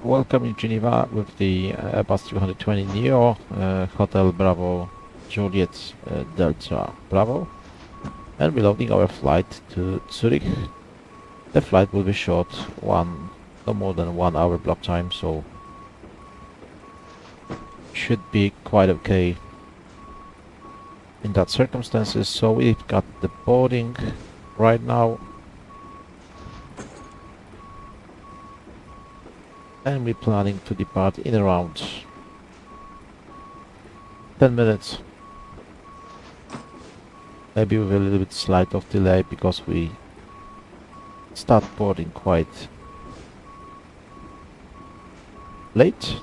Welcome in Geneva with the Airbus 320 Neo, Hotel Bravo Juliet Delta Bravo, and we're loading our flight to Zurich. The flight will be short, no more than 1 hour block time, so should be quite okay in that circumstances. So we've got the boarding right now, and we're planning to depart in around 10 minutes. Maybe with a little bit slight of delay because we start boarding quite late.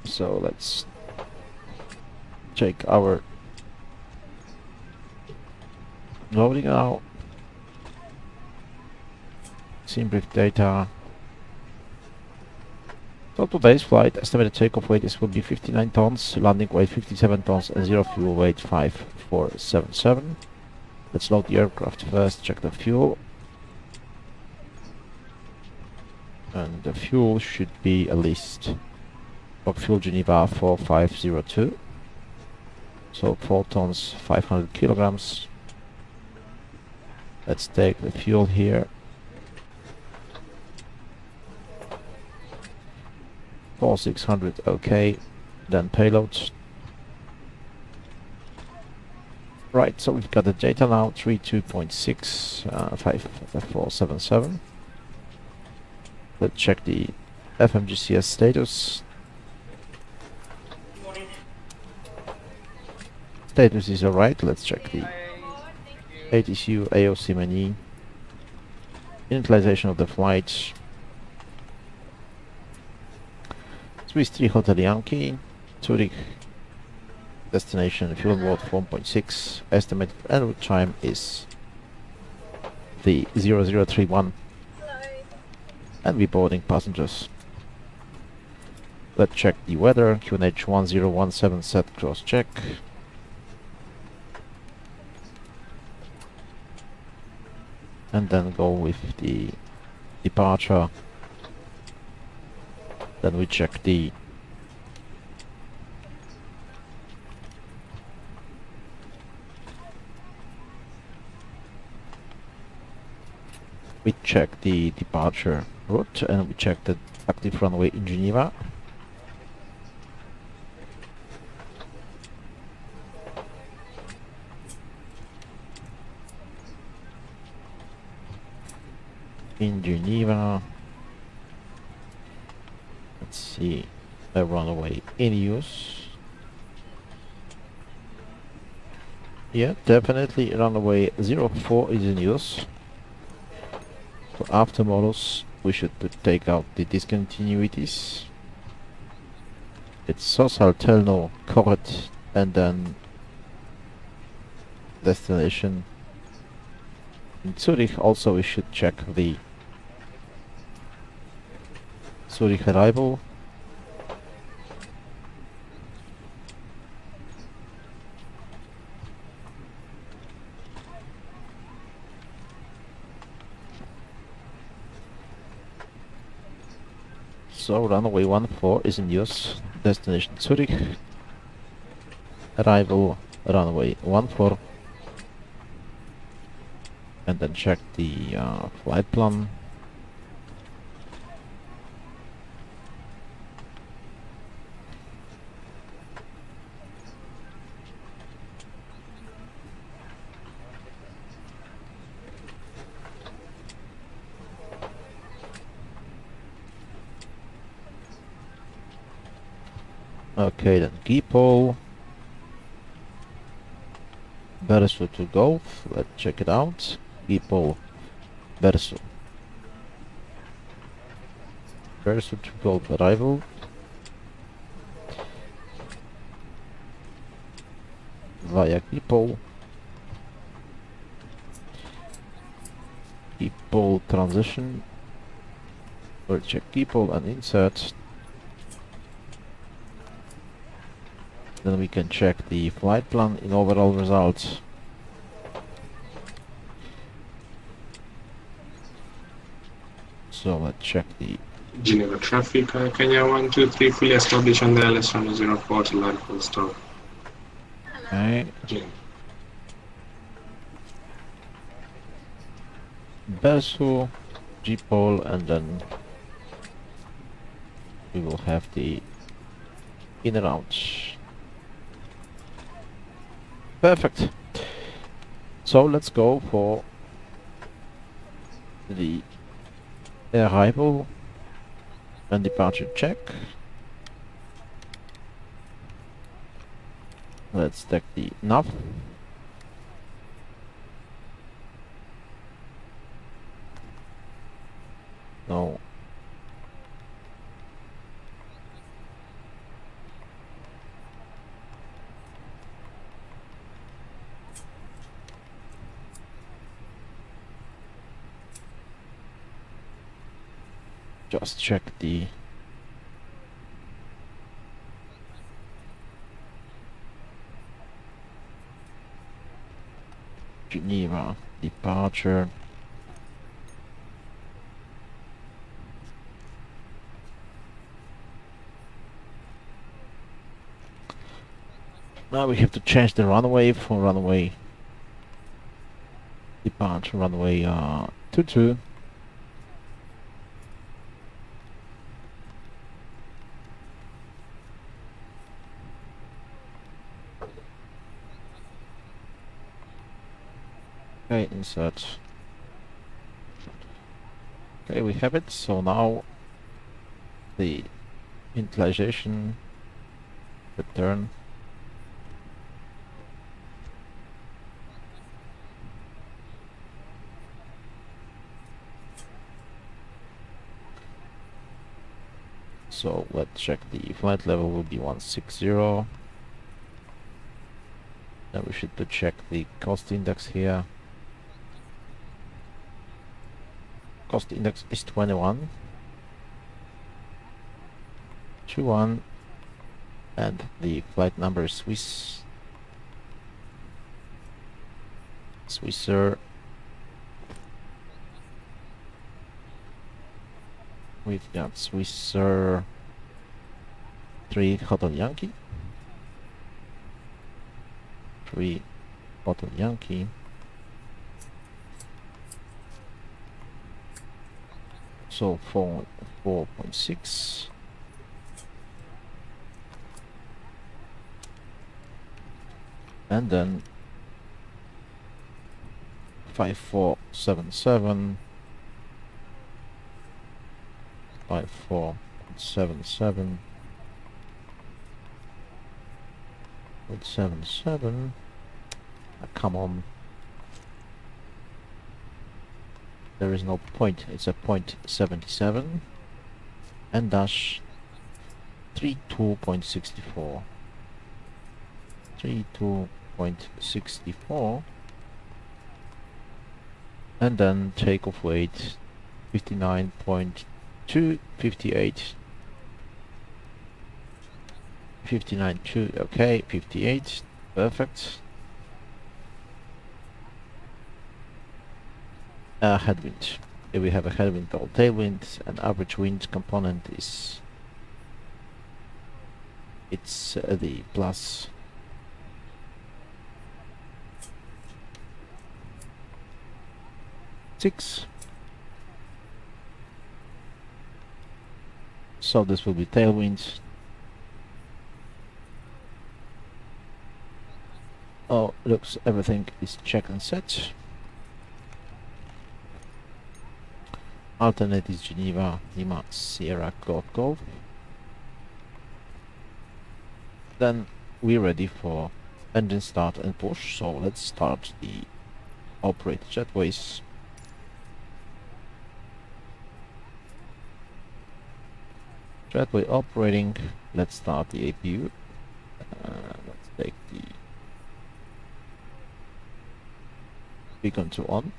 So let's check our loading now. Sim brief data. So today's flight estimated takeoff weight will be 59 tons, landing weight 57 tons, and zero fuel weight 5477. Let's load the aircraft first, check the fuel. And the fuel should be at least Fuel Geneva 4502. So 4 tons, 500 kilograms. Let's take the fuel here. 4600, okay. Then payload. Right, so we've got the data now, 32.6, 5477. Let's check the FMGCS status. Status is alright. Let's check the ATCU AOC menu. Initialization of the flight. Swiss 3 Hotel Yankee, Zurich. Destination fuel load 4.6. Estimated en route time is the 0031. And we're boarding passengers. Let's check the weather. QNH 1017 set cross check. And then go with the departure. Then we check the departure route, and we check the active runway in Geneva. In Geneva, let's see, a runway in use. Yeah, definitely runway 04 is in use. So after MOLUS, we should take out the discontinuities. It's Social Telno, Corret, and then destination. In Zurich also we should check the Zurich arrival. So runway 14 is in use, destination Zurich, arrival runway 14, and then check the flight plan. Okay, then Gipol, BERSU to Golf. Let's check it out. Gipol, BERSU. BERSU to Golf arrival. Via Gipol. Gipol transition. We'll check Gipol and insert. Then we can check the flight plan in overall results. So let's check the Geneva traffic, Kenya 123 fully established on the LS104 to land full stop. okay. Geneva. BERSU, G-pole, and then we will have the in routes. Perfect. So let's go for the arrival and departure check. Let's take the nav. No. Just check the Geneva departure. Now we have to change the runway for runway departure, runway 22. Okay, insert. Okay, we have it. So now the initialization return. So let's check the flight level will be 160. Then we should check the cost index here. Cost index is 21. 21. And the flight number is Swisser. We've got Swisser 3 Hotel Yankee. 3 Hotel Yankee. So 4.6. And then 5477. 5477. 77. Come on. There is no point. It's a .77 and dash 32.64. 32.64 and then takeoff weight 59.2, 58, 59.2, okay, 58, perfect. Headwind. Here we have a headwind or tailwind, and average wind component is the plus 6. So this will be tailwind. Oh, looks everything is checked and set. Alternate is Geneva, Lima, Sierra, Golf. Then we're ready for engine start and push. So let's start the operate jetways. Jetway operating. Let's start the APU. Let's take the beacon to on.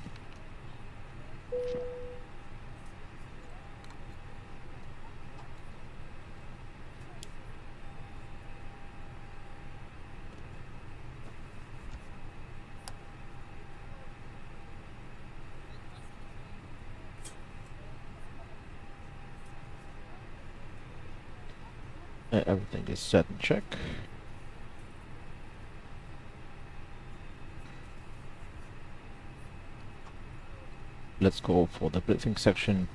Everything is set and check. Let's go for the briefing section.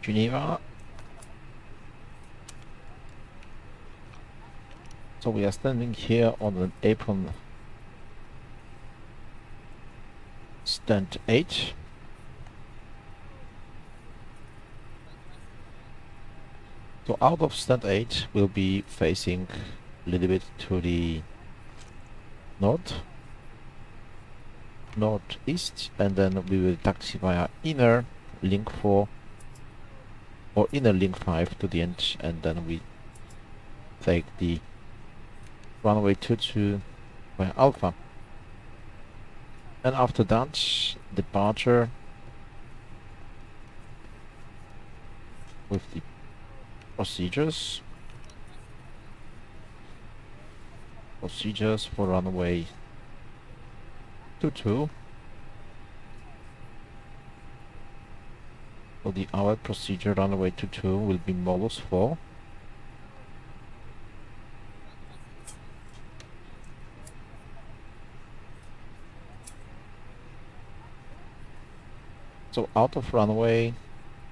Geneva. So we are standing here on an apron stand 8. So out of stand 8 we'll be facing a little bit to the northeast, and then we will taxi via inner link 4 or inner link 5 to the end, and then we take the runway 22 by Alpha. And after that, departure with the procedures for runway 22. So the hour procedure runway 22 will be MOLUS 4. So out of runway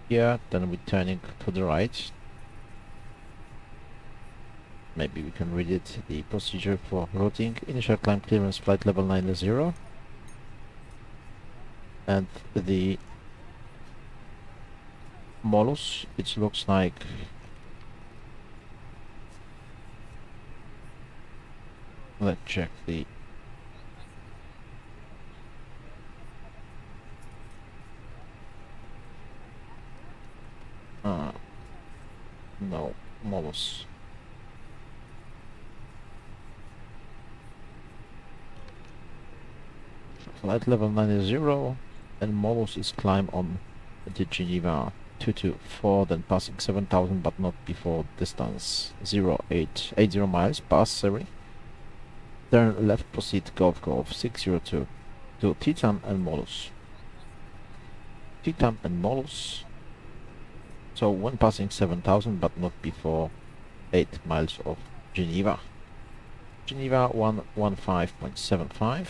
here, then we're turning to the right. Maybe we can read it, the procedure for routing, initial climb clearance flight level 90, and the MOLUS, it looks like let's check the no, MOLUS. Flight level 90 and MOLUS is climb on the Geneva 224, then passing 7,000 but not before distance 0880 miles, pass, sorry. Turn left, proceed Golf 602 to Titan and MOLUS. Titan and MOLUS. So when passing 7,000 but not before 8 miles of Geneva. Geneva 115.75.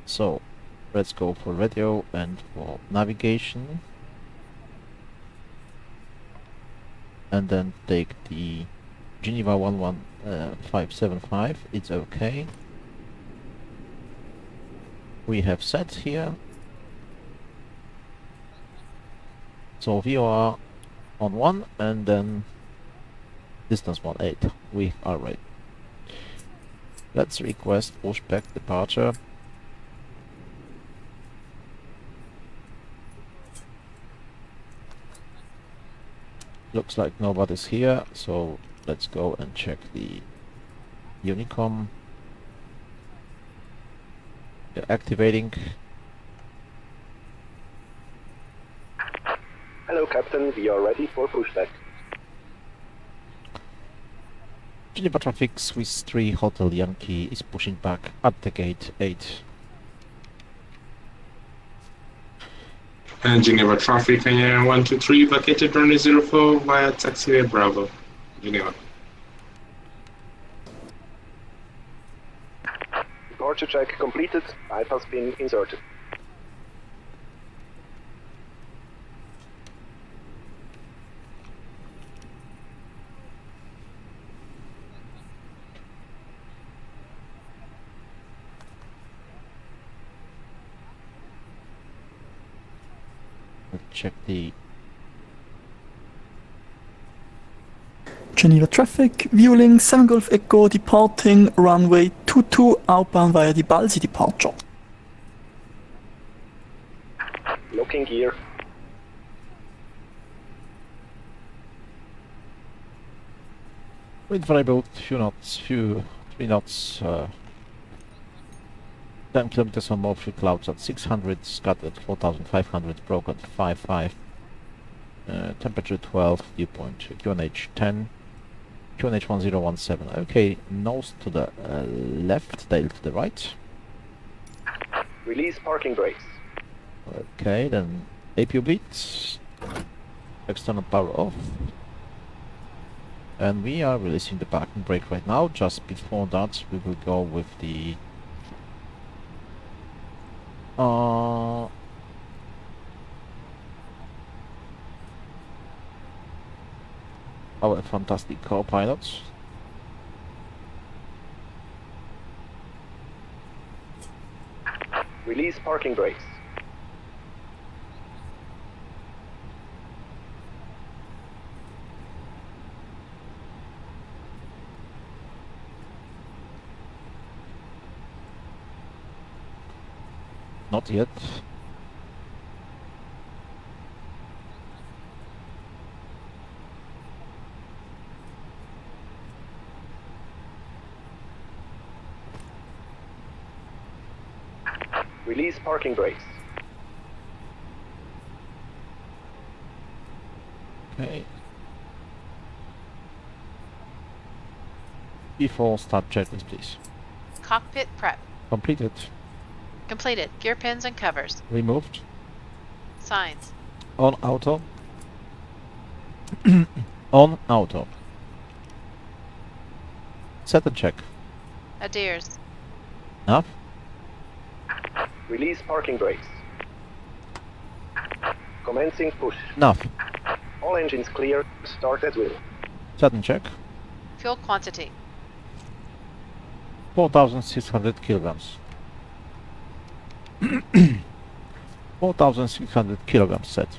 So let's go for radio and for navigation, and then take the Geneva 11575. It's okay. We have set here. So VOR on 1 and then distance 18. We are ready. Let's request pushback departure. Looks like nobody's here, so let's go and check the Unicom. Activating. Hello Captain, we are ready for pushback. Geneva traffic Swiss 3 Hotel Yankee is pushing back at the gate 8. And Geneva traffic, Kenya 123, vacated runway 04 via taxiway Bravo, Geneva. Departure check completed, pipe has been inserted. Let's check the Geneva traffic, viewing 7 Golf Echo departing runway 22 outbound via the Balsi departure. Locking gear. Wind variable, few 3 knots, 10 kilometers or more through clouds at 600, scattered 4500, broken 55, temperature 12, dew point QNH 10, QNH 1017. Okay, nose to the left, tail to the right. Release parking brakes. Okay, then APU beats, external power off. And we are releasing the parking brake right now. Just before that, we will go with the our fantastic co-pilots. Release parking brakes. Not yet. Release parking brakes. Okay. Before start checklist, please. Cockpit prep. Completed. Completed. Gear pins and covers. Removed. Signs. On auto. On auto. Set and check. Adheres. Enough. Release parking brakes. Commencing push. Enough. All engines clear. Start at will. Set and check. Fuel quantity. 4,600 kilograms. 4,600 kilograms set.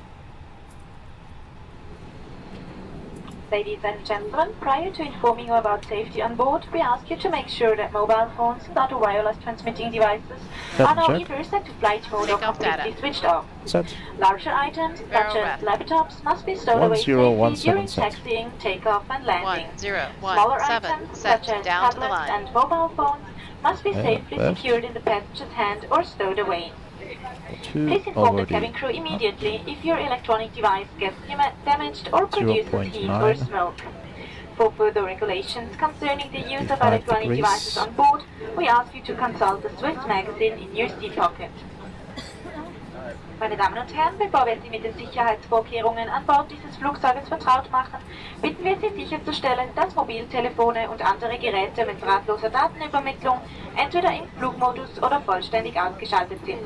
Ladies and gentlemen, prior to informing you about safety on board, we ask you to make sure that mobile phones and other wireless transmitting devices are now either set to flight mode or Take off completely data. switched off. Set. Larger items, such Barrel as wrap. laptops, must be stowed away safely 10177 during set. taxiing, takeoff and landing. 101 Smaller 7 items, set such as down to the tablets line. and mobile phones, must be Yeah, safely left. secured in the passenger's hand or stowed away. 2 Please inform over the cabin the crew immediately if your electronic device gets damaged or produces heat or 0.9. smoke. For further regulations concerning the use of 55 electronic degrees. devices on board, we ask you to consult the Swiss magazine in your seat pocket. Meine Damen und Herren, bevor wir Sie mit den Sicherheitsvorkehrungen an Bord dieses Flugzeuges vertraut machen, bitten wir Sie sicherzustellen, dass Mobiltelefone und andere Geräte mit drahtloser Datenübermittlung entweder im Flugmodus oder vollständig ausgeschaltet sind.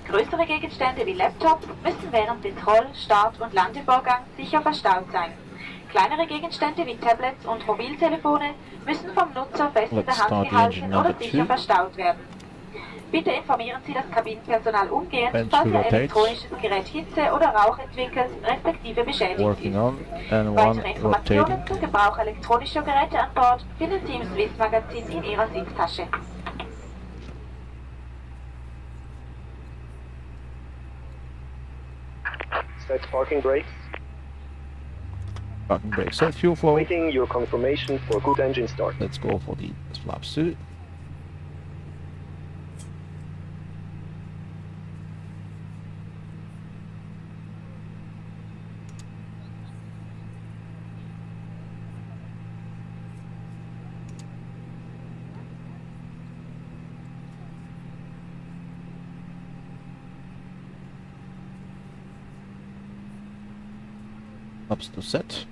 Größere Gegenstände wie Laptops müssen während des Roll-, Start- und Landevorgangs sicher verstaut sein. Kleinere Gegenstände wie Tablets und Mobiltelefone müssen vom Nutzer fest in der Let's Hand start the gehalten engine oder number sicher 2. verstaut werden. Bitte informieren Sie das Kabinenpersonal umgehend, And falls to Ihr rotate. elektronisches Gerät Hitze oder Rauch entwickelt, respektive beschädigt Working ist. on and one Weitere Informationen rotating. zum Gebrauch elektronischer Geräte an Bord finden Sie im Swiss Magazin in Ihrer Sitztasche. Set parking brakes. Parking brake. Set fuel flow. Waiting your confirmation for good engine start. Let's go for the flaps 2. Flaps to set.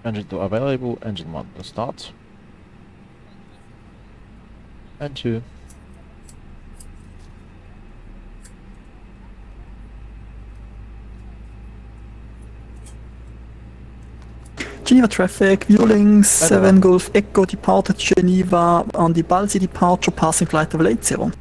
Engine 2 available, engine 1 to start. And 2. Geneva traffic, Vueling 7 Golf Echo departed Geneva on the BERSU departure passing flight level 80.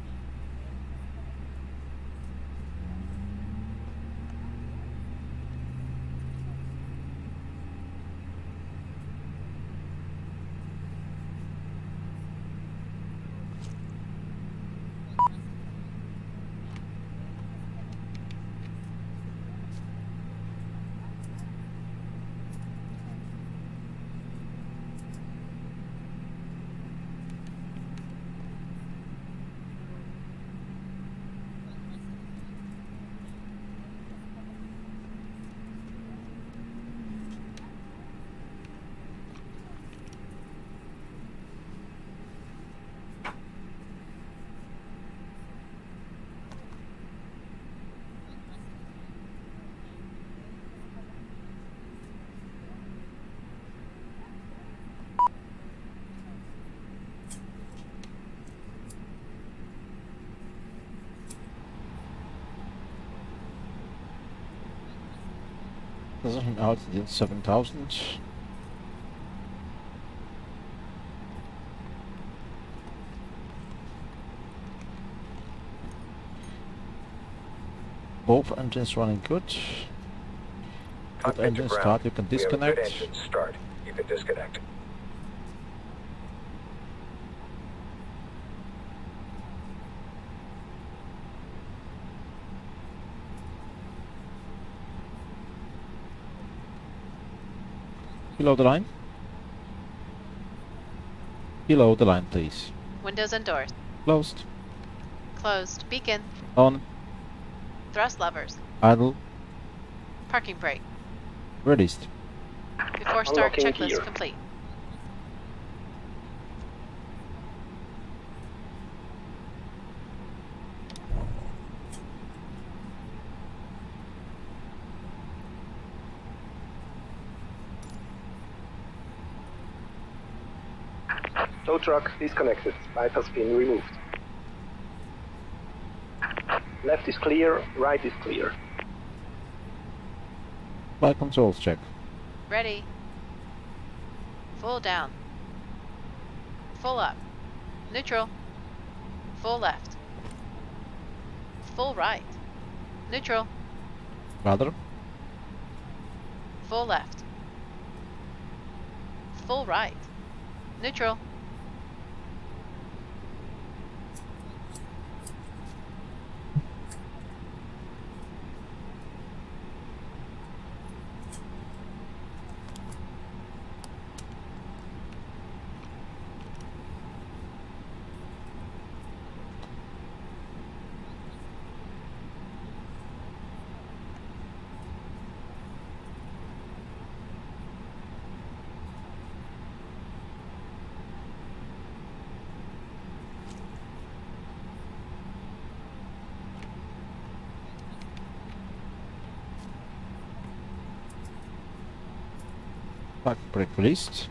Position altitude 7000. Both engines running good. Both engines start, you can disconnect. We have good engines start. You can disconnect. Below the line. Below the line, please. Windows and doors. Closed. Closed. Beacon. On. Thrust levers. Idle. Parking brake. Released. Before start, Unlocking checklist gear. complete. Tow truck disconnected. Bypass pin removed. Left is clear, right is clear. Flight controls check. Ready. Full down. Full up. Neutral. Full left. Full right. Neutral. Rudder. Full left. Full right. Neutral. Back brake released.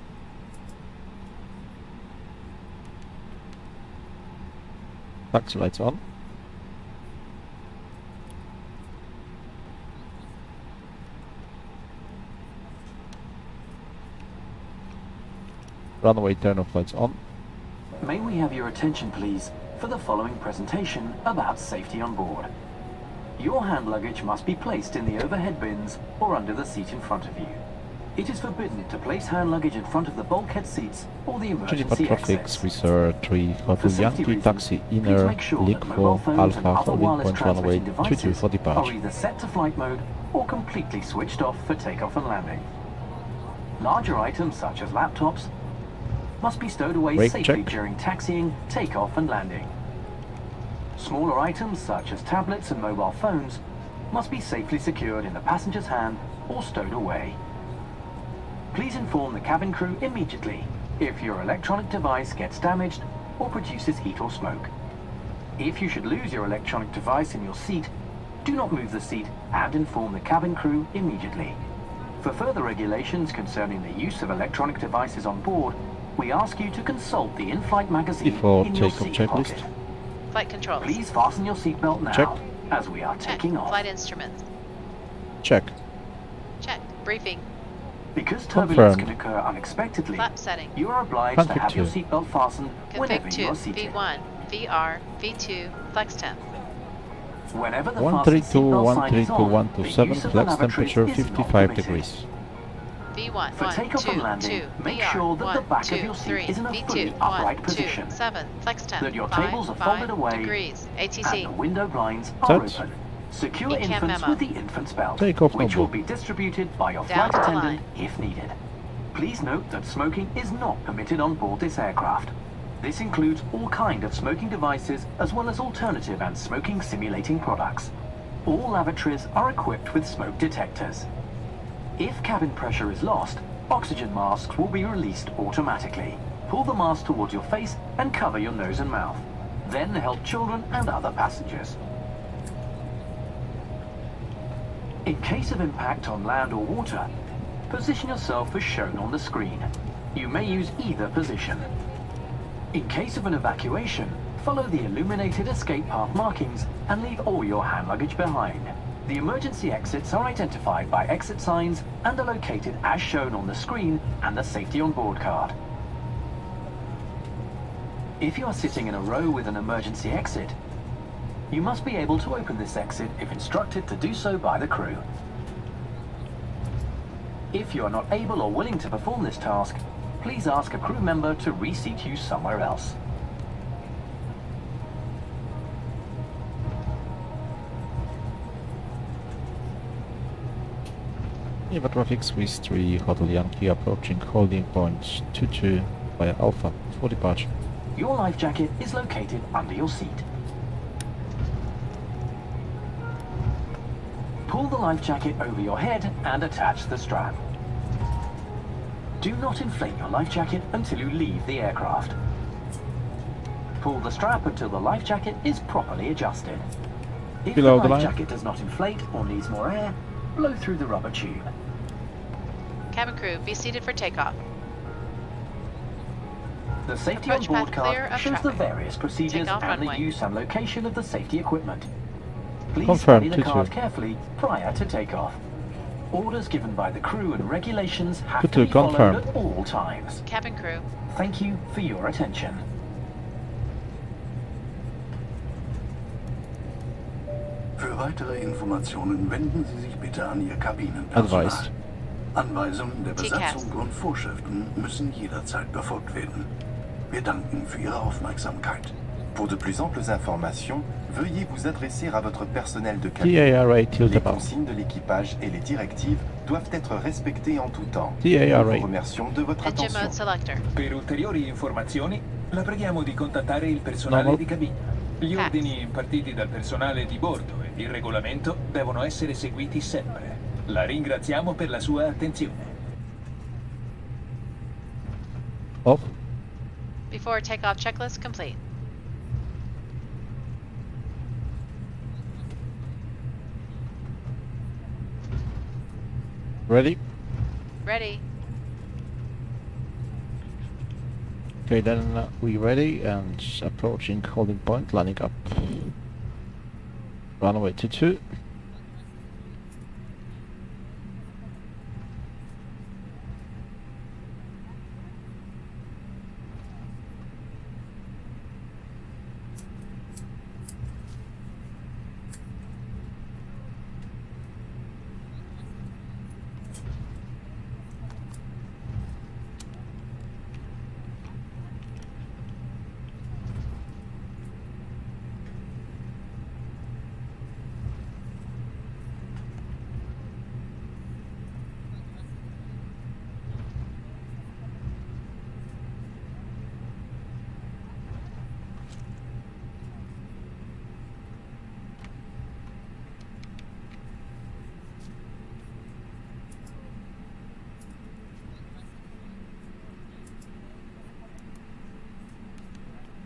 Taxi lights on. Runway turn off lights on. May we have your attention, please, for the following presentation about safety on board. Your hand luggage must be placed in the overhead bins or under the seat in front of you. It is forbidden to place hand luggage in front of the bulkhead seats or the Geneva emergency traffic, exits. Swiss Air 3, For Hotel safety Yankee, reasons, taxi please inner, make sure that mobile Lick 4, phones and Alpha, other holding wireless point runway transmitting 22 devices for departure. are either set to flight mode or completely switched off for takeoff and landing. Larger items such as laptops must be stowed away Brake safely check. during taxiing, takeoff and landing. Smaller items such as tablets and mobile phones must be safely secured in the passenger's hand or stowed away. Please inform the cabin crew immediately if your electronic device gets damaged or produces heat or smoke. If you should lose your electronic device in your seat, do not move the seat and inform the cabin crew immediately. For further regulations concerning the use of electronic devices on board, we ask you to consult the in-flight magazine Before in your takeoff seat checklist. pocket. Flight controls. Please fasten your seatbelt now Check. as we are Check. taking off. Flight instruments. Check. Check. Briefing. Because turbulence Confirmed. can occur unexpectedly, Flap setting. you are obliged Config to have your 2. seatbelt fastened whenever Config you 2. are seated. V1. VR. V2. Flex temp. Whenever the 132, fasten seatbelt sign is 132, on, 127, the use of the flex lavatories temperature is not 55 permitted. degrees. V1. For 1, takeoff 2, and landing, 2, make VR, sure that 1, the back 2, of your seat 3, is in a V2, fully 1, upright 2, position, 7, flex temp, that your 5, tables are 5 folded away, degrees, and ATC, the window blinds are Set. open. Secure Ecam infants memo. with the infant's belt, Take off which no will more. be distributed by your Down flight to the attendant line. if needed. Please note that smoking is not permitted on board this aircraft. This includes all kind of smoking devices as well as alternative and smoking simulating products. All lavatories are equipped with smoke detectors. If cabin pressure is lost, oxygen masks will be released automatically. Pull the mask towards your face and cover your nose and mouth. Then help children and other passengers. In case of impact on land or water, position yourself as shown on the screen. You may use either position. In case of an evacuation, follow the illuminated escape path markings and leave all your hand luggage behind. The emergency exits are identified by exit signs and are located as shown on the screen and the safety on board card. If you are sitting in a row with an emergency exit, you must be able to open this exit if instructed to do so by the crew. If you are not able or willing to perform this task, please ask a crew member to reseat you somewhere else. Geneva traffic Swiss 3 Hotel Yankee approaching holding point 22 via Alpha for departure. Your life jacket is located under your seat. Pull the life jacket over your head and attach the strap. Do not inflate your life jacket until you leave the aircraft. Pull the strap until the life jacket is properly adjusted. If Below the the life line. jacket does not inflate or needs more air, blow through the rubber tube. Cabin crew, be seated for takeoff. The safety Approach on board path clear card of shows the traffic. various procedures Take off and the runway. use and location of the safety equipment. Please Confirm, study the card 22. carefully prior to takeoff. Orders given by the crew and regulations have 22, to be followed confirm. at all times. Cabin crew, Thank you for your attention. Für weitere Informationen wenden Sie sich bitte an Ihr Kabinenpersonal. Advised. Anweisungen der TCAS. Besatzung und Vorschriften müssen jederzeit befolgt werden. Wir danken für Ihre Aufmerksamkeit. Pour de plus amples informations, veuillez vous adresser à votre personnel de cabine. TARA tilt Les about. consignes de l'équipage et les directives doivent être respectées en tout temps. TARA. Nous vous remercions de votre engine attention. mode selector. Per ulteriori informazioni, la preghiamo di contattare il personale No, no. di cabina. Gli Pass. ordini impartiti dal personale di bordo ed il regolamento devono essere seguiti sempre. La ringraziamo per la sua attenzione. Off. Before takeoff checklist complete. Ready? Ready. Okay, then we ready and approaching holding point, lining up. Runway 22.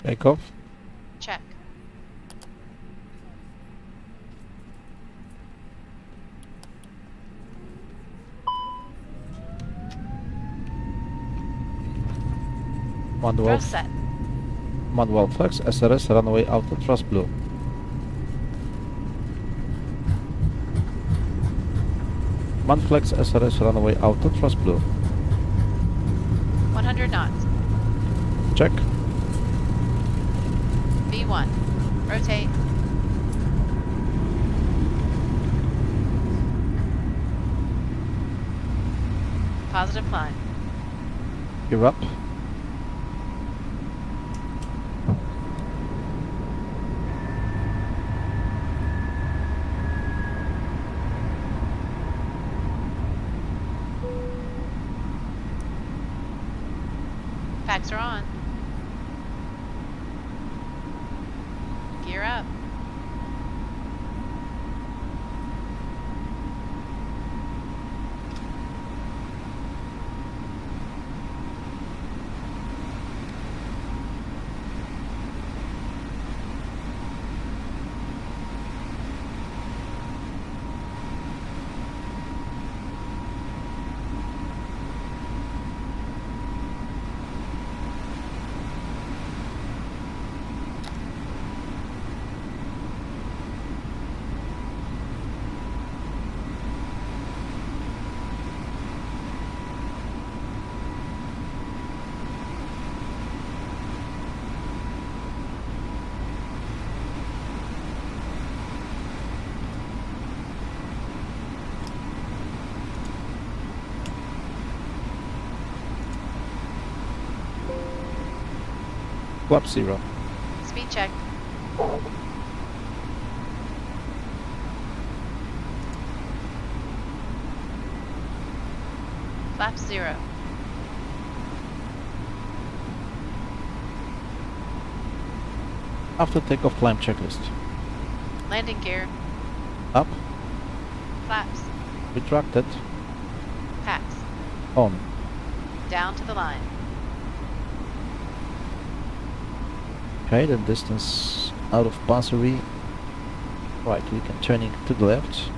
Take off. Check. Manual, Thrust set. manual flex, SRS, runway auto, thrust blue. Manflex, SRS, runway auto, thrust blue. 100 knots. Check. V1. Rotate. Positive climb. Give up. Packs are on. Gear up. Flap 0. Speed check. Flap 0. After takeoff, climb checklist. Landing gear. Up. Flaps. Retracted. Packs. On. Down to the line. Okay, the distance out of Passery. Right, we can turning to the left.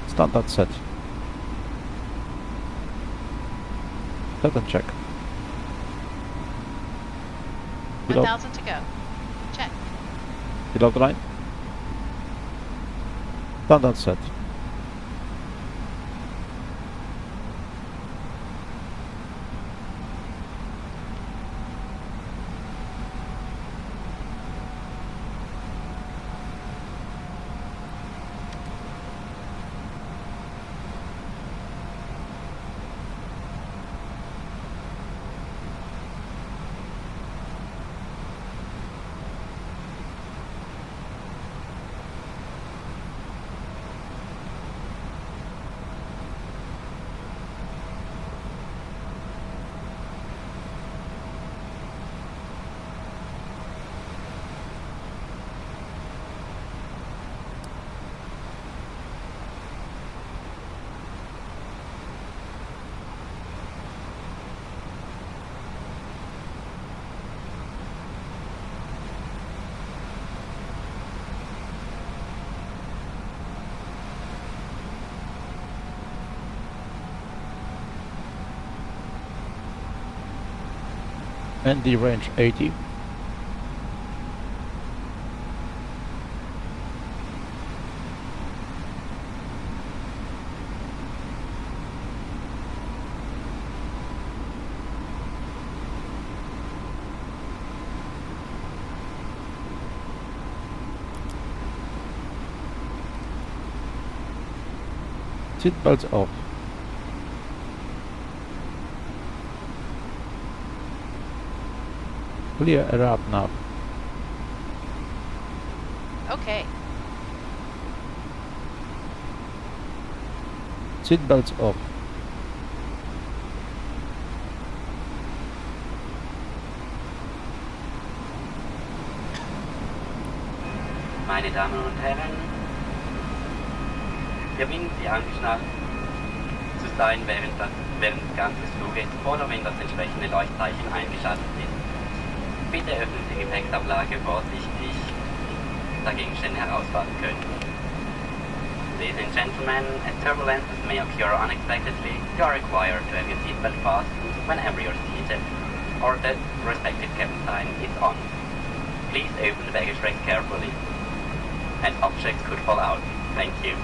Standard set. Set and check. Below, 1,000 to go. Check. below the line. Standard set. And the range 80. Seatbelts off. Clear a route now. Okay. Seatbelts off. Meine Damen und Herren, gewinnen Sie angeschnallt zu sein während des ganzen Fluges oder wenn das entsprechende Leuchtzeichen eingeschaltet ist. Bitte öffnen Sie die Gepäcksablage vorsichtig, da Gegenstände herausfallen können. Ladies and gentlemen, as turbulences may occur unexpectedly, you are required to have your seatbelt fastened whenever you're seated, or the respective cabin sign is on. Please open the baggage rack carefully, as objects could fall out. Thank you.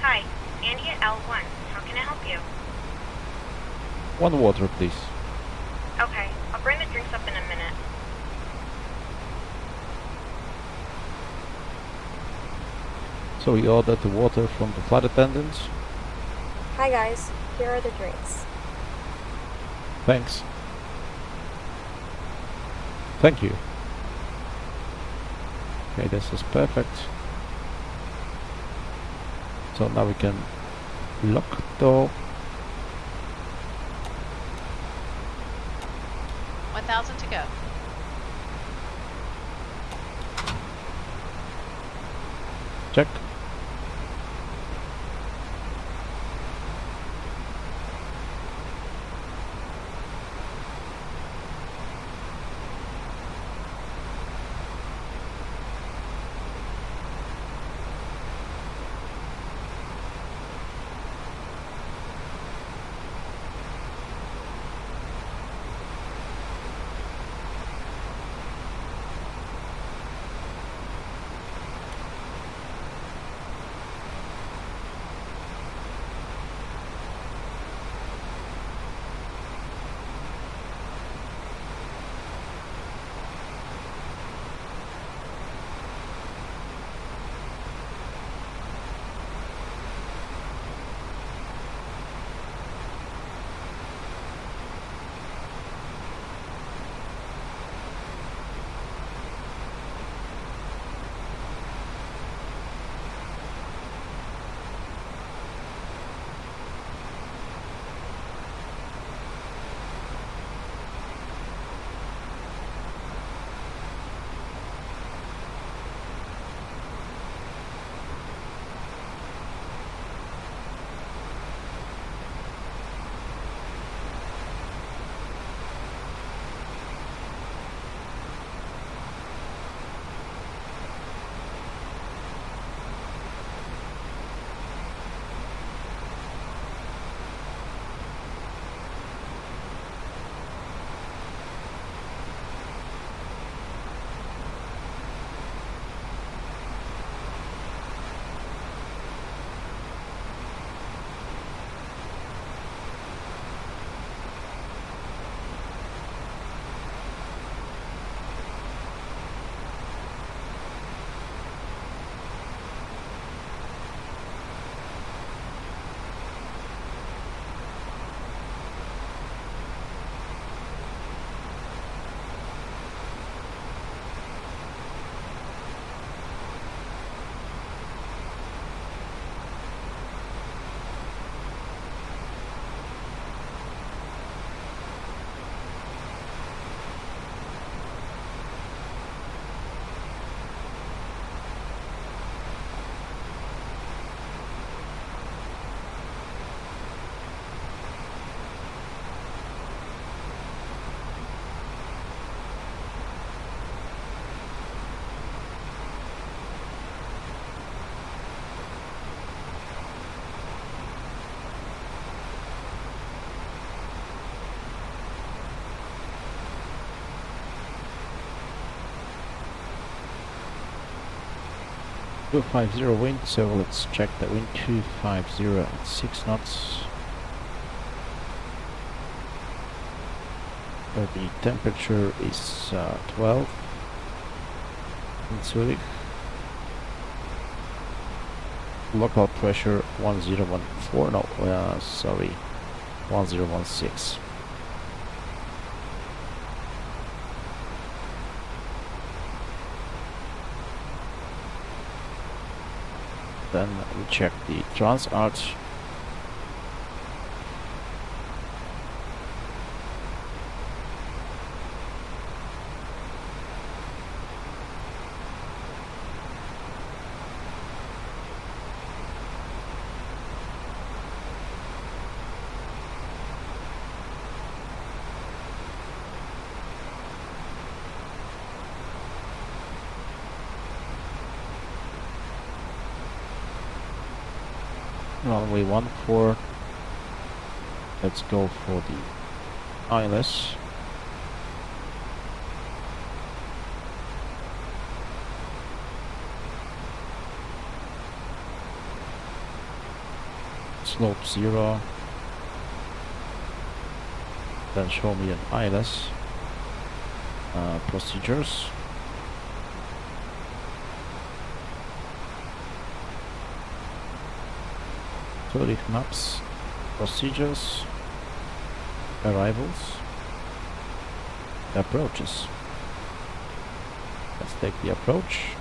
Hi, Andy at L1. How can I help you? One water, please. Okay, I'll bring the drinks up in a minute. So we ordered the water from the flight attendants. Hi guys, here are the drinks. Thanks. Thank you. Okay, this is perfect. So now we can lock door. 1,000 to go. Check. 250 wind, so let's check the wind. 250 at 6 knots. The temperature is 12 in Zurich. Local pressure 1014, no, sorry, 1016. Then we check the Transart. Runway 14. Let's go for the ILS. Slope 0. Then show me an ILS. Procedures. Zurich maps, procedures, arrivals, approaches. Let's take the approach.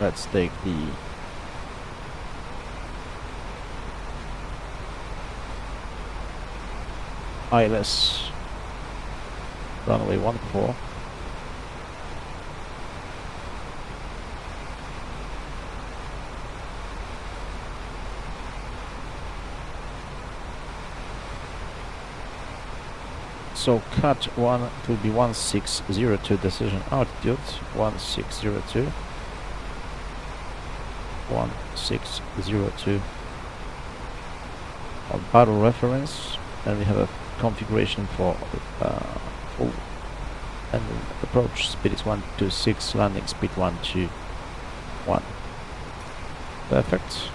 Let's take the ILS, runway 14. So cut 1 to be 1602 decision altitude, 1602, 1602 on battle reference, and we have a configuration for full and approach speed is 126, landing speed 121. Perfect.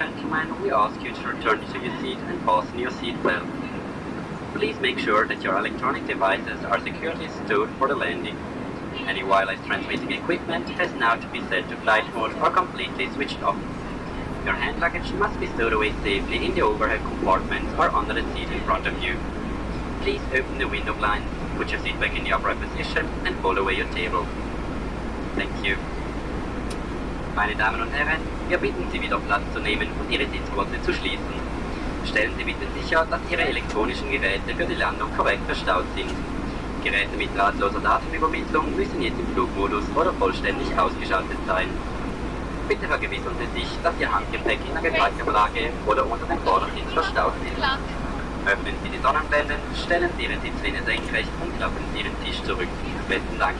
and gentlemen, we ask you to return to your seat and fasten your seatbelt. Please make sure that your electronic devices are securely stowed for the landing. Any wireless transmitting equipment has now to be set to flight mode or completely switched off. Your hand luggage must be stowed away safely in the overhead compartments or under the seat in front of you. Please open the window blinds, put your seat back in the upright position and fold away your table. Thank you. Meine Damen und Herren, wir bitten Sie wieder Platz zu nehmen und Ihre Sitzgurte zu schließen. Stellen Sie bitte sicher, dass Ihre elektronischen Geräte für die Landung korrekt verstaut sind. Geräte mit drahtloser Datenübermittlung müssen jetzt im Flugmodus oder vollständig ausgeschaltet sein. Bitte vergewissern Sie sich, dass Ihr Handgepäck in der Gepäckablage oder unter dem Vordersitz verstaut ist. Öffnen Sie die Sonnenblenden, stellen Sie Ihre Sitzlehne senkrecht und klappen Sie Ihren Tisch zurück. Besten Dank.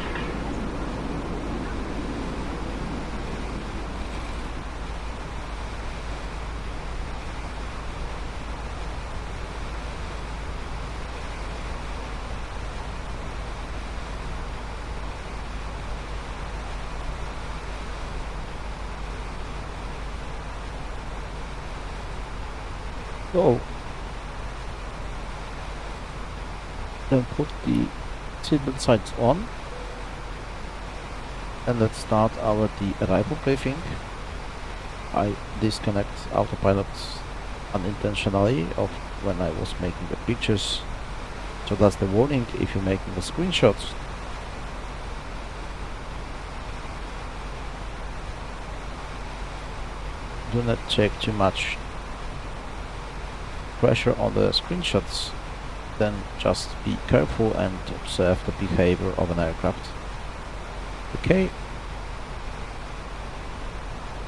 So, then put the seatbelt signs on and let's start our arrival briefing. I disconnect autopilot unintentionally of when I was making the pictures, so that's the warning if you're making the screenshots. Do not check too much pressure on the screenshots, then just be careful and observe the behavior of an aircraft. Okay,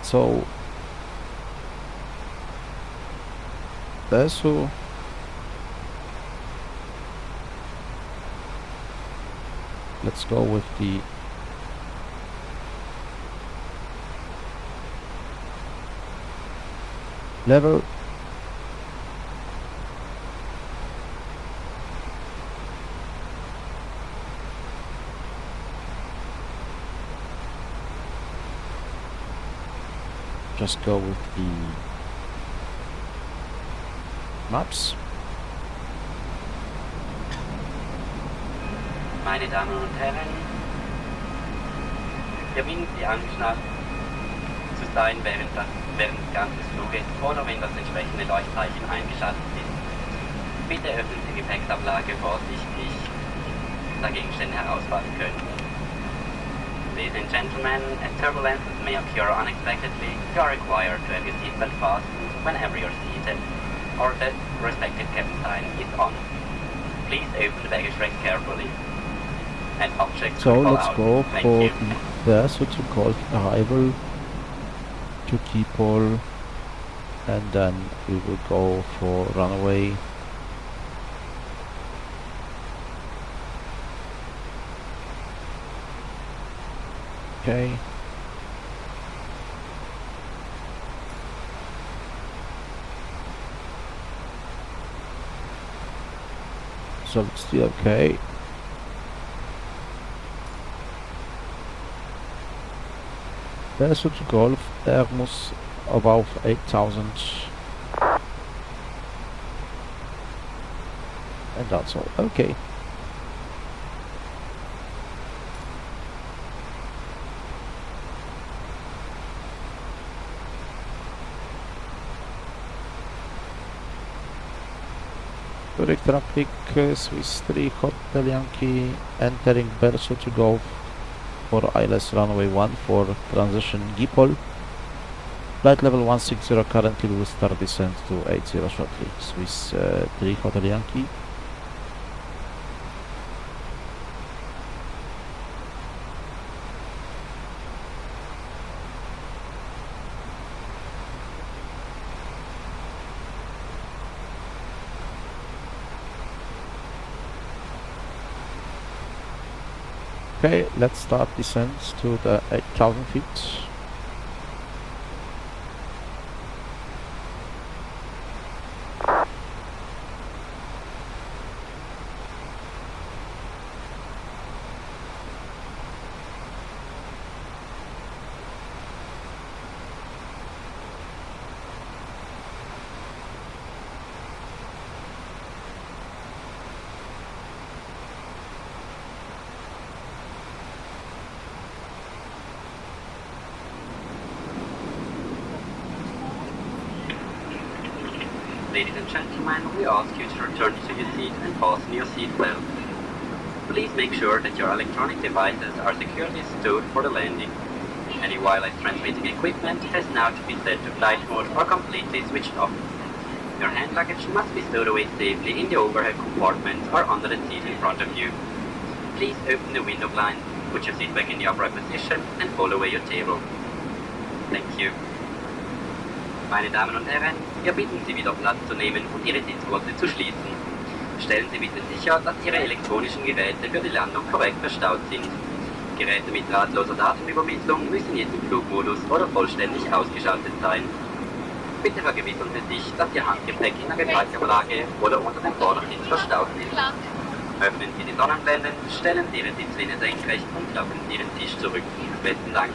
so BERSU let's go with the level. Just go with the maps. Meine Damen und Herren, wir bitten Sie angeschnallt zu sein während des ganzen Fluges oder wenn das entsprechende Leuchtzeichen eingeschaltet ist. Bitte öffnen Sie die Gepäcksablage vorsichtig, da Gegenstände herausfallen können. Ladies and gentlemen, as turbulences may occur unexpectedly, you are required to have your seatbelt fastened whenever you're seated, or the respective cabin sign is on. Please open the baggage rack carefully. And objects So will fall let's out. go Thank for you. the BERSU to Golf arrival to Keypole, and then we will go for runway. Okay. So it's still okay. BERSU to Golf, Ermus above 8000. And that's all. Okay. Zurich traffic, Swiss 3 Hotel Yankee, entering BERSU to go for ILS runway 1 for transition Gipol. Flight level 160 currently will start descent to 80 shortly. Swiss 3 Hotel Yankee. Okay, let's start descent to the 8000 feet. Ladies and gentlemen, we ask you to return to your seat and fasten your seatbelt. Please make sure that your electronic devices are securely stowed for the landing. Any wireless transmitting equipment has now to be set to flight mode or completely switched off. Your hand luggage must be stowed away safely in the overhead compartment or under the seat in front of you. Please open the window blinds, put your seat back in the upright position and fold away your table. Thank you. Meine Damen und Herren, wir bitten Sie wieder Platz zu nehmen und Ihre Sitzgurte zu schließen. Stellen Sie bitte sicher, dass Ihre elektronischen Geräte für die Landung korrekt verstaut sind. Geräte mit drahtloser Datenübermittlung müssen jetzt im Flugmodus oder vollständig ausgeschaltet sein. Bitte vergewissern Sie sich, dass Ihr Handgepäck in der Gepäckablage oder unter dem Vordersitz verstaut ist. Öffnen Sie die Sonnenblenden, stellen Sie Ihre Sitzlehne senkrecht und klappen Sie Ihren Tisch zurück. Besten Dank.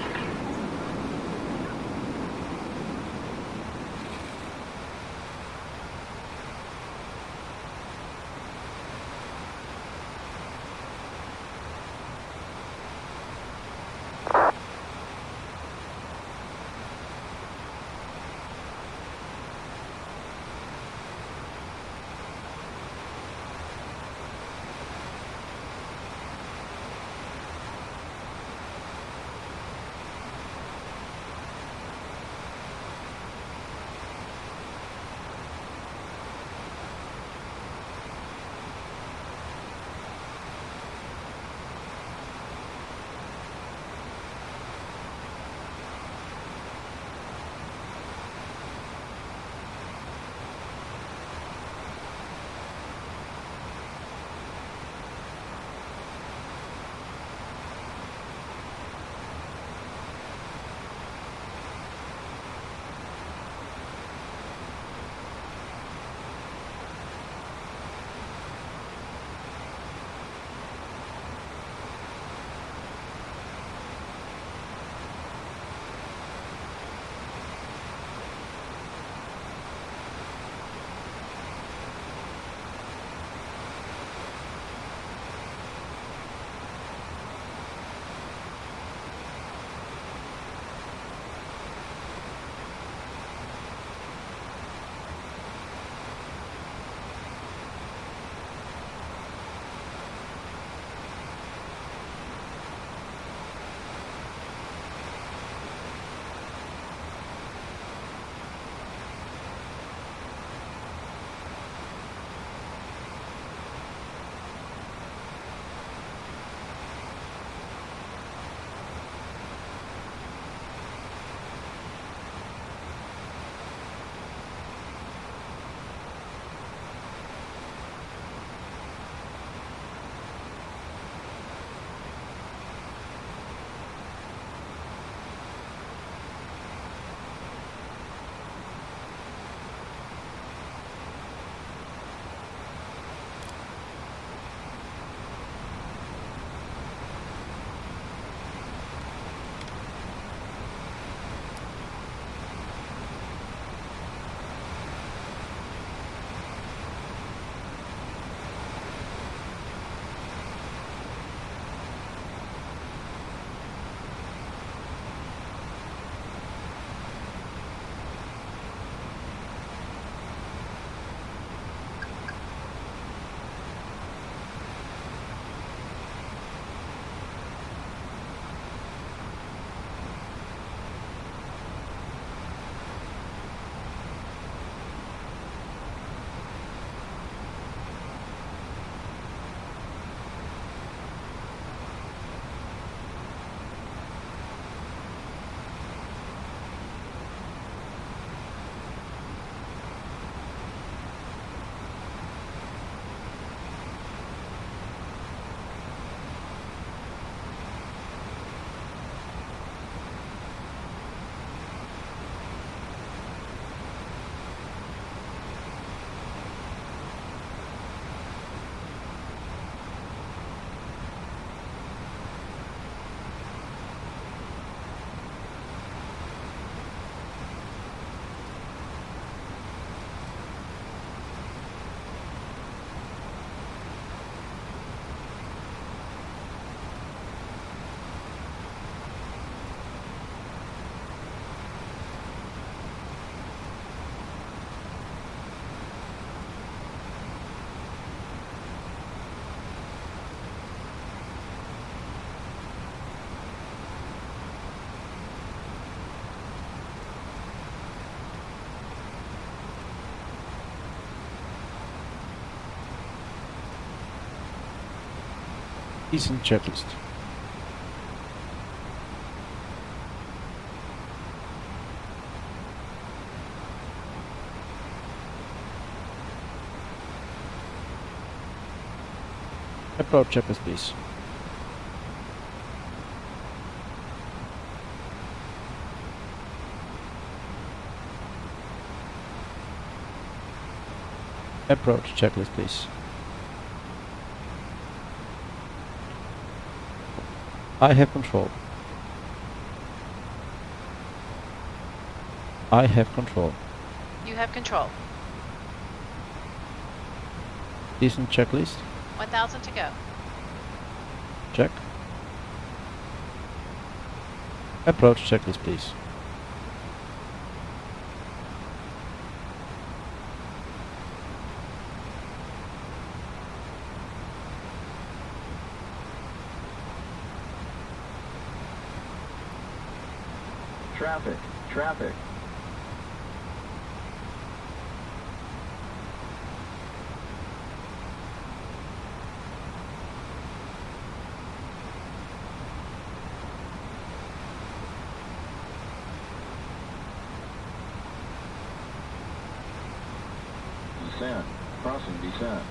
Decent checklist. Approach checklist, please. Approach checklist, please. I have control. I have control. You have control. Decent checklist. 1,000 to go. Check. Approach checklist, please. Traffic, traffic. Descent, crossing descent.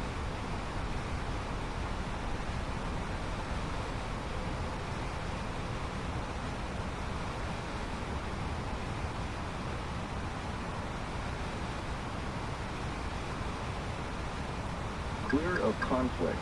Clear of conflict.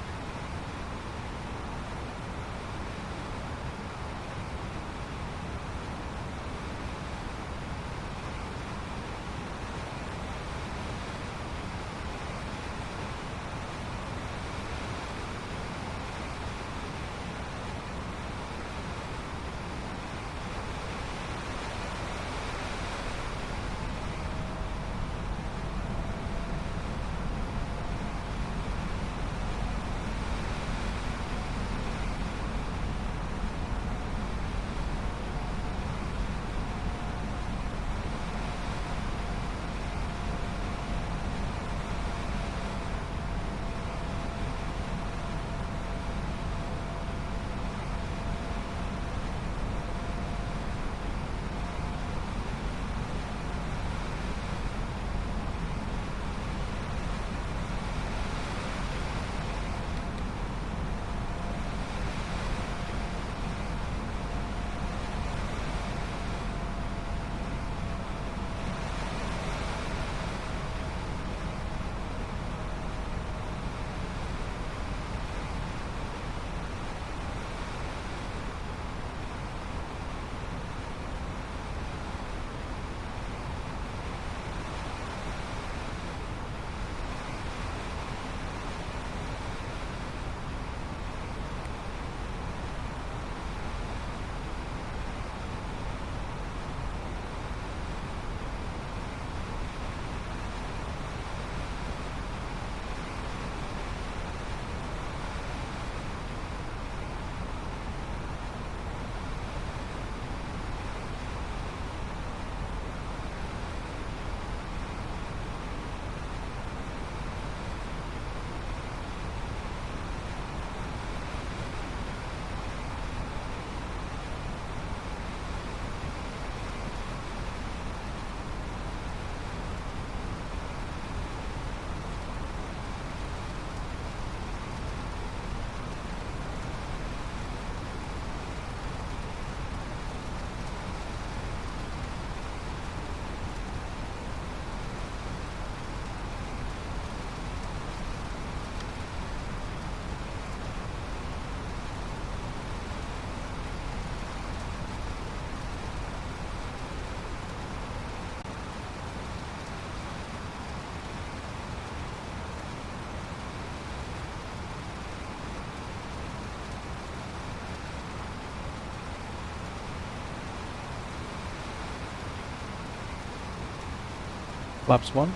Flaps 1.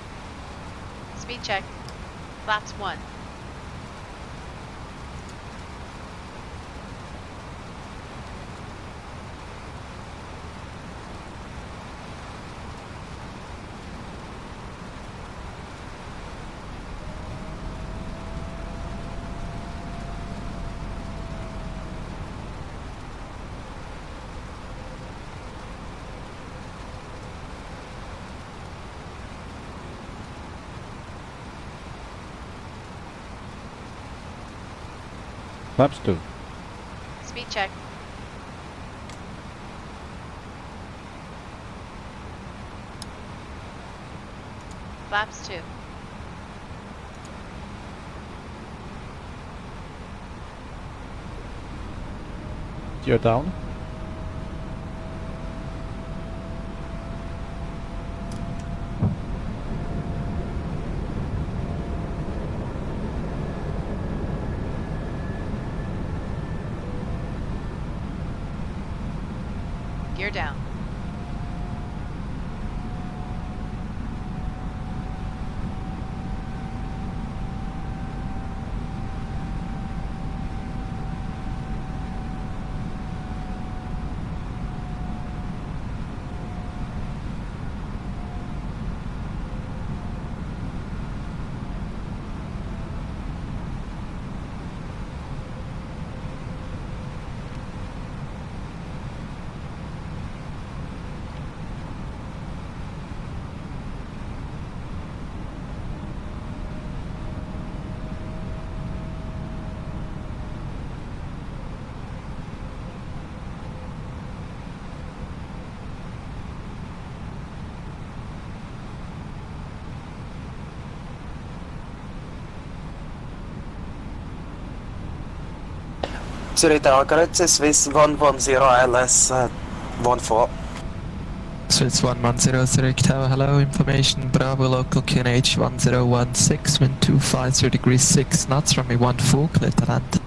Speed check. Flaps 1. Flaps 2. Speed check. Flaps 2. You're down. Gear down. Zurich Tower, Grüezi, Swiss 110 LS14. Swiss 110 Zurich Tower, hello, information Bravo local QNH 1016, wind 250 degrees 6 knots, runway 14, clear to land.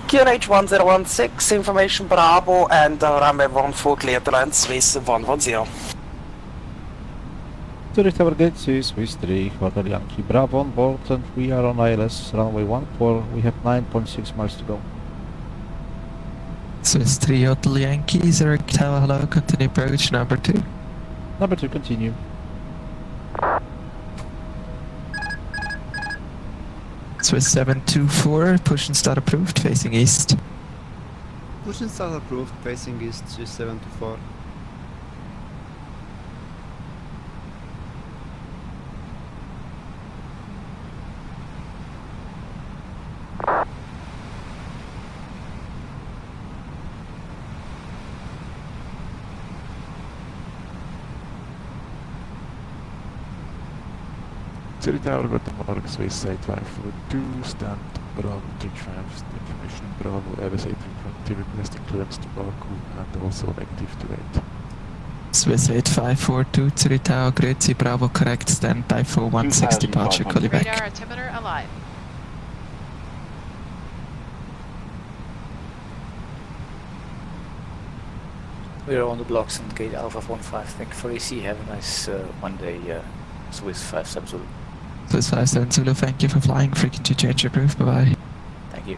QNH 1016, information Bravo and runway 14 clear to land, Swiss 110. Zurich Tower Gate, Swiss 3, Hotel Yankee Bravo on board, and we are on ILS runway 14. We have 9.6 miles to go. Swiss 3 Hotel Yankee, Zurich Tower, hello, continue approach number 2. Number 2, continue. Swiss 724, push and start approved, facing east. Push and start approved, facing east, Swiss 724. Zurich Tower, Guten Morgen, Swiss 8542, stand Bravo 35, information Bravo LSA320 requesting clearance to Baku and also negative to 8. Swiss 8542, Zurich Tower, Grüezi, Bravo correct, stand by for 16 departure, call you back. Radar altimeter alive. We are on the blocks and gate Alpha 15. Thank you for AC. Have a nice Monday, Swiss 57 Zulu. Swiss 57 Zulu, thank you for flying. Frequency change approved, bye bye. Thank you.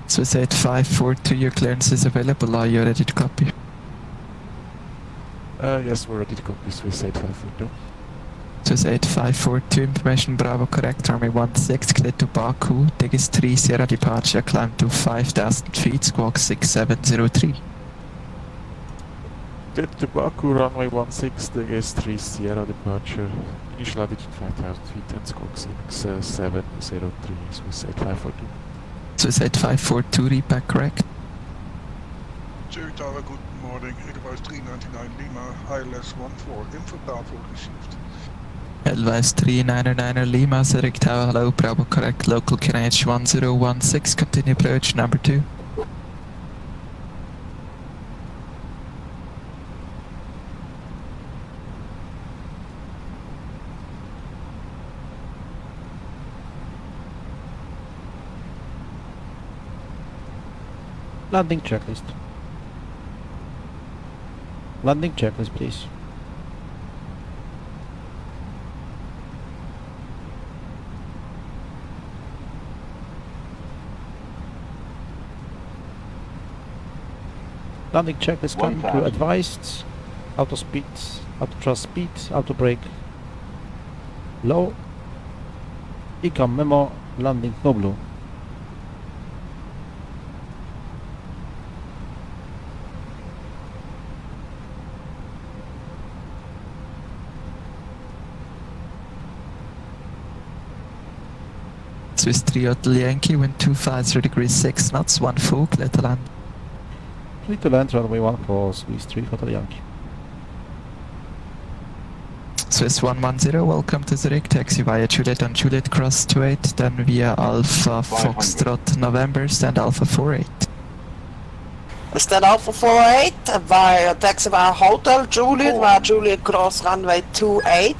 Swiss 8542, your clearance is available. Are you ready to copy? Yes, we're ready to copy Swiss 8542. Swiss 8542, information Bravo correct, runway 16, clear to Baku, Digis 3, Sierra departure, climb to 5,000 feet, squawk 6703. Get to Baku, runway 16, Digis 3, Sierra departure, initial altitude 5,000 feet and squawk 6703, Swiss 8542. Swiss 8542, read back correct. Zurich Tower, good morning, Advice 399 Lima, ILS 14, info Bravo received. Advice 399 Lima, Zurich Tower, hello, Bravo correct, local QNH 1016, continue approach number 2. Landing checklist. Landing checklist, please. Landing checklist coming to advised. Auto speed, auto thrust speed, auto brake. Low. Ecom memo, landing no blue. Swiss 3 Hotel Yankee, wind 250 degrees 6 knots, 14, clear to land. Clear to land, runway 14, Swiss 3 Hotel Yankee. Swiss 110, welcome to Zurich, taxi via Juliet on Juliet cross 28, then via Alpha Foxtrot November, stand Alpha 48. Stand Alpha 48, via taxi via Hotel Juliet, via Juliet cross runway 28.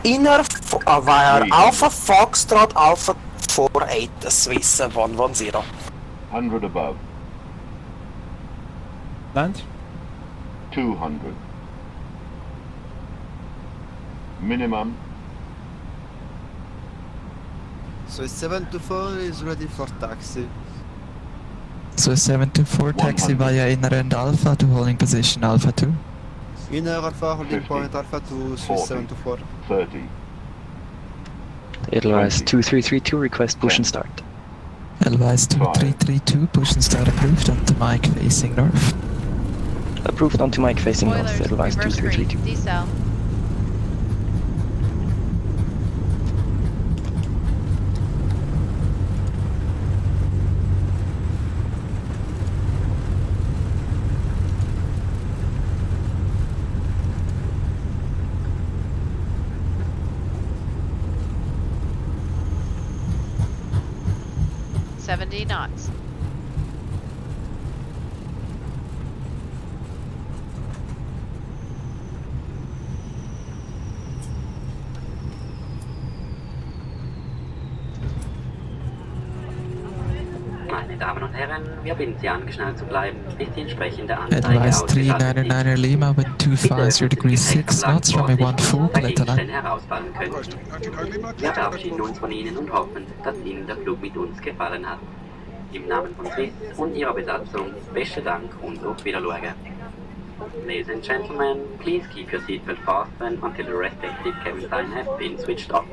Inner via Alpha Foxtrot Alpha 48, Swiss 110. 100 above. Land? 200. Minimum. So 724 is ready for taxi. Swiss 724, taxi via Inner and Alpha to holding position Alpha 2. Inner Alpha, holding point Alpha to Swiss 724. 30. Edelweiss 2332, request push and start. Edelweiss 2332, push and start approved onto Mike facing north. Approved onto Mike facing north, Spoilers, Edelweiss reverse green, 2332. decel. $70 knots. Meine Damen und Herren, wir bitten Sie angeschnallt zu bleiben, bis die entsprechende Anzeige Edelweiss ausgeschaltet 399 Lima, wind 250 degrees 6 knots, runway 14, clear to land. herausfallen können. Wir verabschieden uns von Ihnen und hoffen, dass Ihnen der Flug mit uns gefallen hat. Im Namen von Swiss und Ihrer Besatzung, besten Dank und auf Wiedersehen. Ladies and gentlemen, please keep your seatbelt fastened until the respective cabin sign has been switched off.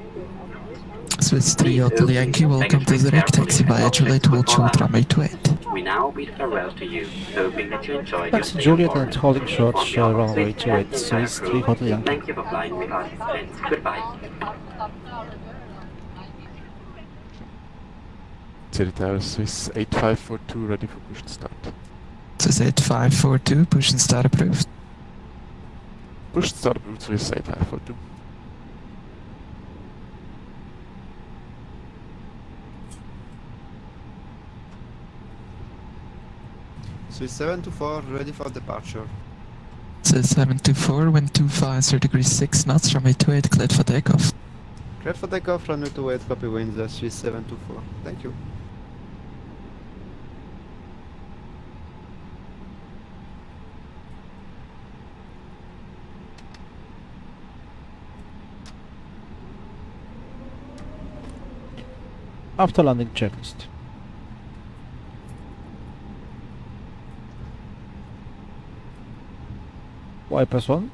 Swiss 3 Hotel Yankee, welcome to Zurich, taxi via Juliet, hold short runway 28. We now bid farewell to you, hoping that you enjoyed your That's stay Juliet on board. and holding short runway 28, Swiss 3 Hotel Yankee. Thank you for flying with us, and goodbye. Zurich Tower Swiss 8542, ready for push and start. Swiss 8542, push and start approved. Push and start approved, Swiss 8542. Swiss 724 ready for departure. Swiss 724, wind 250 degrees 6 knots, runway 28, cleared for takeoff. Cleared for takeoff, runway 28, copy wind, Swiss 724. Thank you. After landing checklist. Wipers on.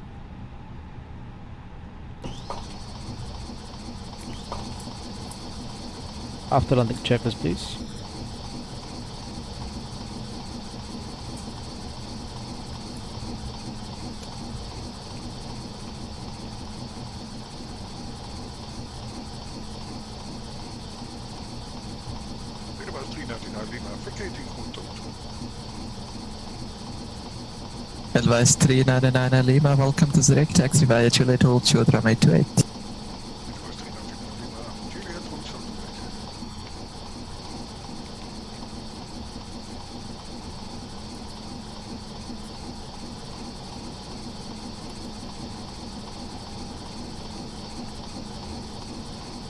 After landing checklist, please. Edelweiss 399 Lima, vacating Hotel. Edelweiss 399 Lima, welcome to Zurich, taxi via Juliet, hold short runway 28.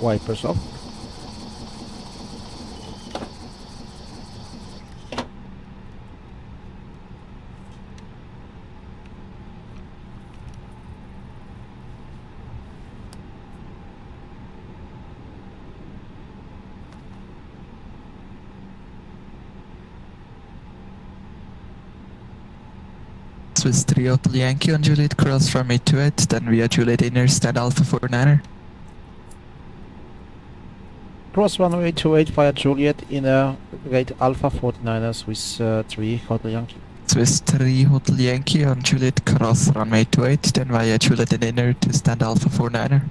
Wipers off. Swiss 3 Hotel Yankee on Juliet, cross runway 28, then via Juliet Inner, stand Alpha 49er. Cross runway 28 via Juliet Inner, gate Alpha 49er, Swiss 3 Hotel Yankee. Swiss 3 Hotel Yankee on Juliet, cross runway 28, then via Juliet and Inner to stand Alpha 49er.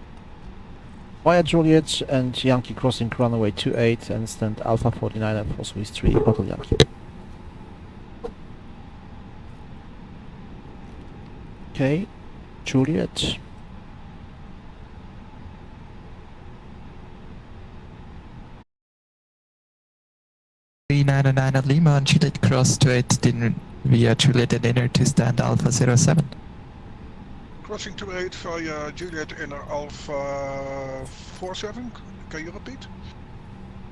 Via Juliet and Yankee crossing runway 28 and stand Alpha 49 for Swiss 3 Hotel Yankee. Okay, Juliet. .399 at Lima and Juliet cross 28 via Juliet and inner to stand Alpha 07. Crossing 28 via Juliet Inner Alpha 47. Can you repeat?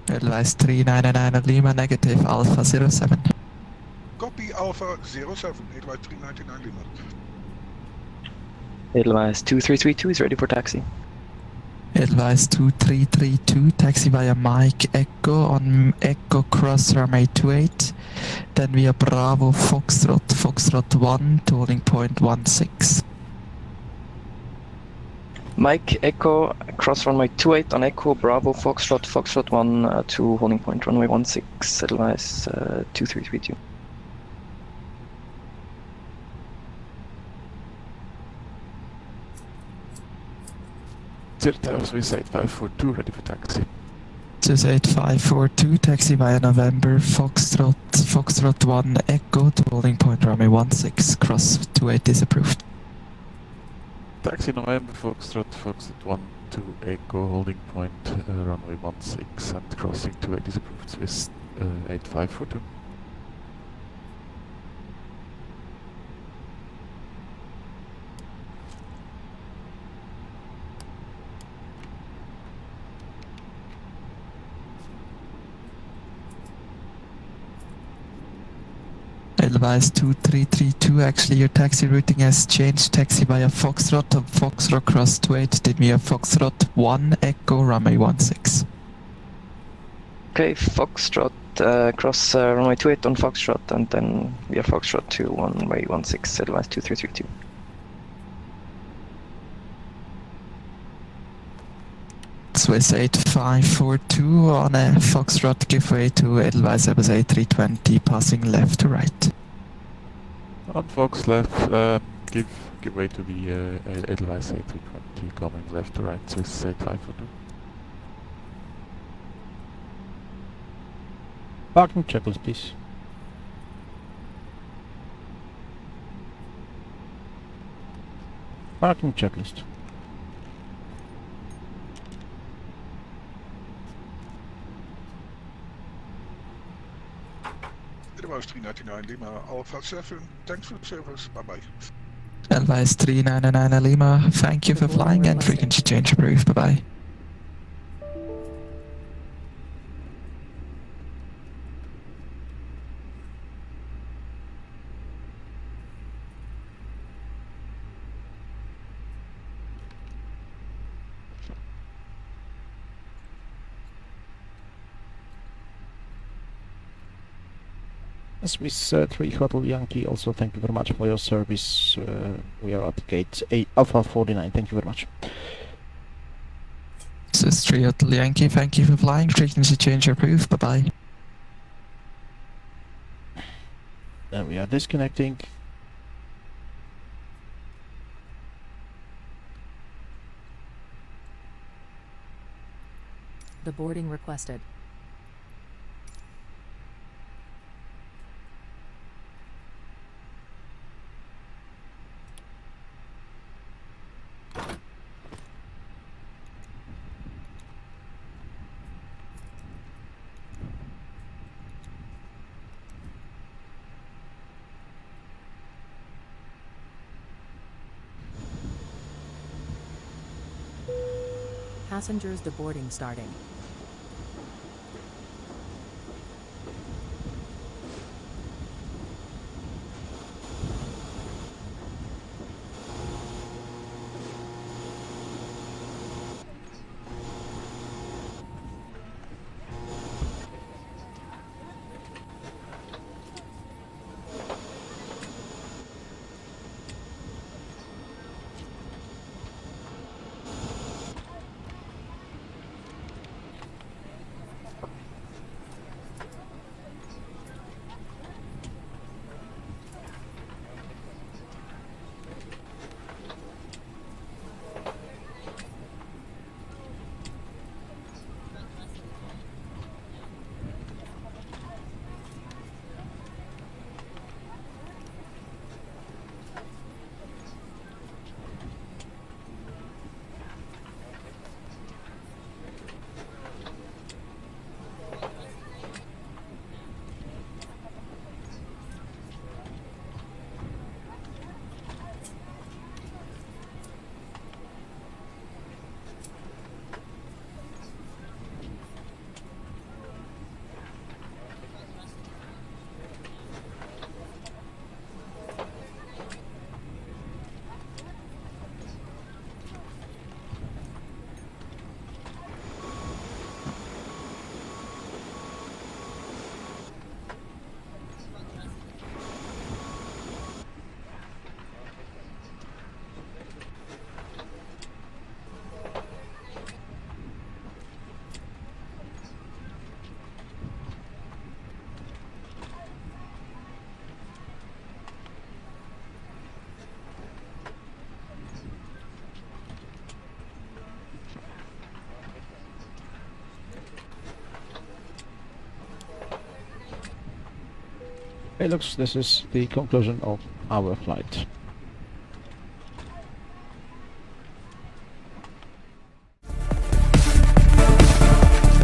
Advise 399 at Lima, negative Alpha 07. Copy Alpha 07. Advise 399 Lima. Edelweiss 2332 is ready for taxi. Edelweiss 2332, taxi via Mike Echo on Echo cross runway 28, then via Bravo Foxtrot 1 to holding point 16. Mike Echo, cross runway 28 on Echo, Bravo Foxtrot 1 to holding point runway 16, Edelweiss 2332. Zurich Tower Swiss 8542, ready for taxi. Swiss 8542, taxi via November Foxtrot 1 Echo to holding point runway 16, cross 28 is approved. Taxi November Foxtrot 1 to Echo, holding point runway 16 and crossing 28 is approved. Swiss 8542. Advise 2332, actually your taxi routing has changed. Taxi via Foxtrot cross 28, then via Foxtrot 1 Echo runway 16. Okay, Foxtrot cross runway 28 on Foxtrot and then via Foxtrot to runway 16, Advise 2332. Swiss 8542 on a Foxtrot give way to Edelweiss Airbus A320 passing left to right. On Fox left, give way to the Edelweiss A320 coming left to right, Swiss 8542. Parking checklist, please. Parking checklist. Edelweiss 399 Lima Alpha 7. Thanks for the service. Bye bye. Advise 399 Lima, thank you for flying and frequency change approved, bye bye. Swiss 3 Hotel Yankee, also thank you very much for your service. We are at gate Alpha 49, thank you very much. Swiss 3 Hotel Yankee, thank you for flying, frequency change approved, bye bye. Then we are disconnecting. The boarding requested. Passengers deboarding starting. Hey, looks, this is the conclusion of our flight.